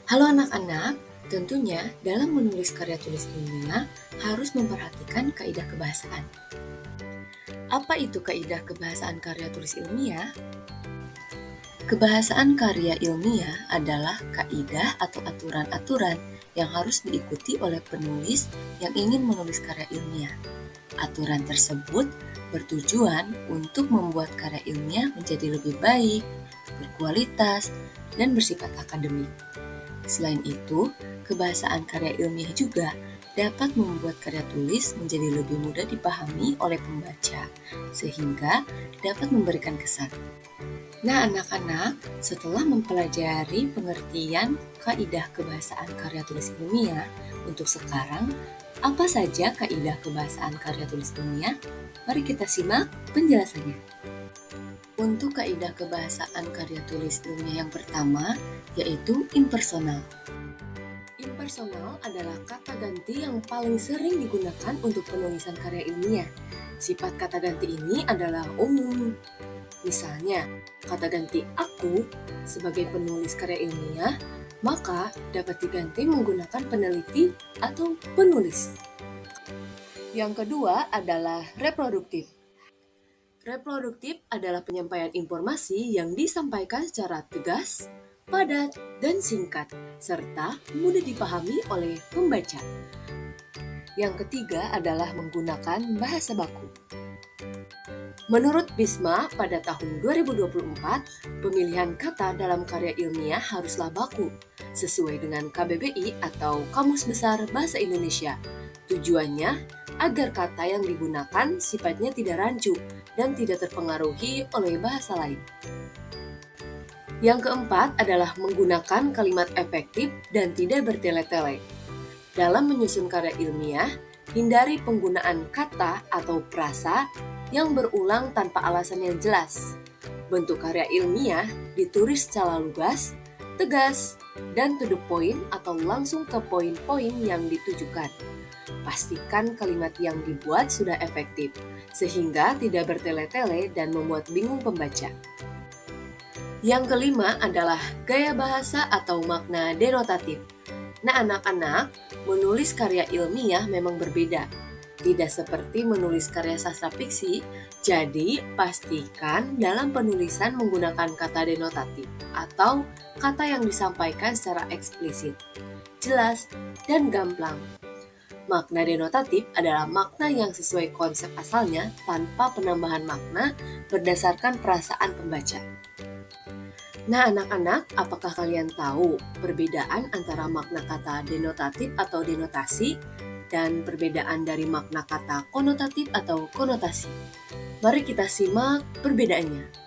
Halo anak-anak, tentunya dalam menulis karya tulis ilmiah harus memperhatikan kaidah kebahasaan. Apa itu kaidah kebahasaan karya tulis ilmiah? Kebahasaan karya ilmiah adalah kaidah atau aturan-aturan yang harus diikuti oleh penulis yang ingin menulis karya ilmiah. Aturan tersebut bertujuan untuk membuat karya ilmiah menjadi lebih baik, berkualitas, dan bersifat akademik. Selain itu, kebahasaan karya ilmiah juga dapat membuat karya tulis menjadi lebih mudah dipahami oleh pembaca, sehingga dapat memberikan kesan. Nah, anak-anak, setelah mempelajari pengertian kaidah kebahasaan karya tulis ilmiah, untuk sekarang, apa saja kaidah kebahasaan karya tulis ilmiah? Mari kita simak penjelasannya. Untuk kaidah kebahasaan karya tulis ilmiah yang pertama, yaitu impersonal. Impersonal adalah kata ganti yang paling sering digunakan untuk penulisan karya ilmiah. Sifat kata ganti ini adalah umum. Misalnya, kata ganti aku sebagai penulis karya ilmiah, maka dapat diganti menggunakan peneliti atau penulis. Yang kedua adalah reproduktif. Reproduktif adalah penyampaian informasi yang disampaikan secara tegas, padat, dan singkat, serta mudah dipahami oleh pembaca. Yang ketiga adalah menggunakan bahasa baku. Menurut Bisma, pada tahun 2024, pemilihan kata dalam karya ilmiah haruslah baku, sesuai dengan KBBI atau Kamus Besar Bahasa Indonesia. Tujuannya, agar kata yang digunakan sifatnya tidak rancu dan tidak terpengaruhi oleh bahasa lain. Yang keempat adalah menggunakan kalimat efektif dan tidak bertele-tele. Dalam menyusun karya ilmiah, hindari penggunaan kata atau frasa yang berulang tanpa alasan yang jelas. Bentuk karya ilmiah ditulis secara lugas, tegas, dan to the point atau langsung ke poin-poin yang ditujukan. Pastikan kalimat yang dibuat sudah efektif, sehingga tidak bertele-tele dan membuat bingung pembaca. Yang kelima adalah gaya bahasa atau makna denotatif. Nah, anak-anak, menulis karya ilmiah memang berbeda. Tidak seperti menulis karya sastra fiksi, jadi pastikan dalam penulisan menggunakan kata denotatif atau kata yang disampaikan secara eksplisit, jelas, dan gamblang. Makna denotatif adalah makna yang sesuai konsep asalnya tanpa penambahan makna berdasarkan perasaan pembaca. Nah, anak-anak, apakah kalian tahu perbedaan antara makna kata denotatif atau denotasi dan perbedaan dari makna kata konotatif atau konotasi? Mari kita simak perbedaannya.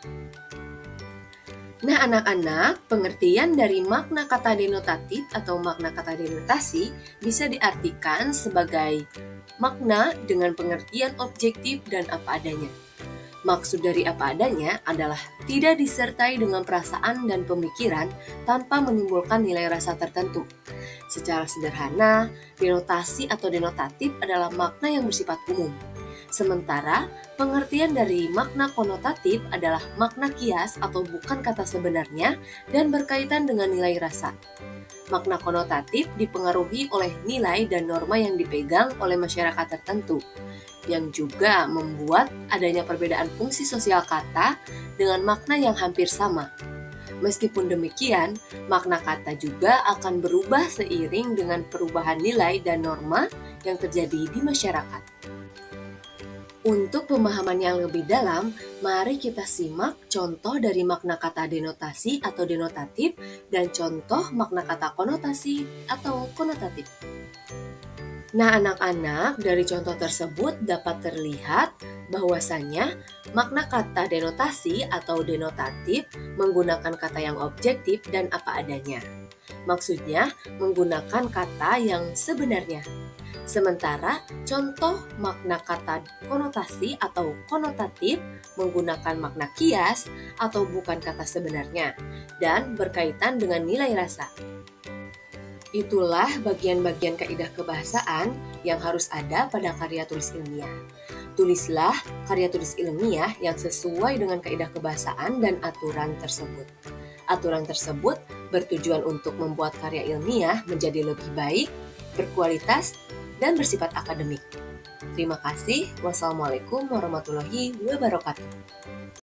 Nah, anak-anak, pengertian dari makna kata denotatif atau makna kata denotasi bisa diartikan sebagai makna dengan pengertian objektif dan apa adanya. Maksud dari apa adanya adalah tidak disertai dengan perasaan dan pemikiran tanpa menimbulkan nilai rasa tertentu. Secara sederhana, denotasi atau denotatif adalah makna yang bersifat umum. Sementara, pengertian dari makna konotatif adalah makna kias atau bukan kata sebenarnya dan berkaitan dengan nilai rasa. Makna konotatif dipengaruhi oleh nilai dan norma yang dipegang oleh masyarakat tertentu, yang juga membuat adanya perbedaan fungsi sosial kata dengan makna yang hampir sama. Meskipun demikian, makna kata juga akan berubah seiring dengan perubahan nilai dan norma yang terjadi di masyarakat. Untuk pemahaman yang lebih dalam, mari kita simak contoh dari makna kata denotasi atau denotatif dan contoh makna kata konotasi atau konotatif. Nah, anak-anak, dari contoh tersebut dapat terlihat bahwasannya makna kata denotasi atau denotatif menggunakan kata yang objektif dan apa adanya. Maksudnya, menggunakan kata yang sebenarnya. Sementara, contoh makna kata konotasi atau konotatif menggunakan makna kias atau bukan kata sebenarnya dan berkaitan dengan nilai rasa. Itulah bagian-bagian kaidah kebahasaan yang harus ada pada karya tulis ilmiah. Tulislah karya tulis ilmiah yang sesuai dengan kaidah kebahasaan dan aturan tersebut. Aturan tersebut bertujuan untuk membuat karya ilmiah menjadi lebih baik, berkualitas, dan bersifat akademik. Terima kasih. Wassalamualaikum warahmatullahi wabarakatuh.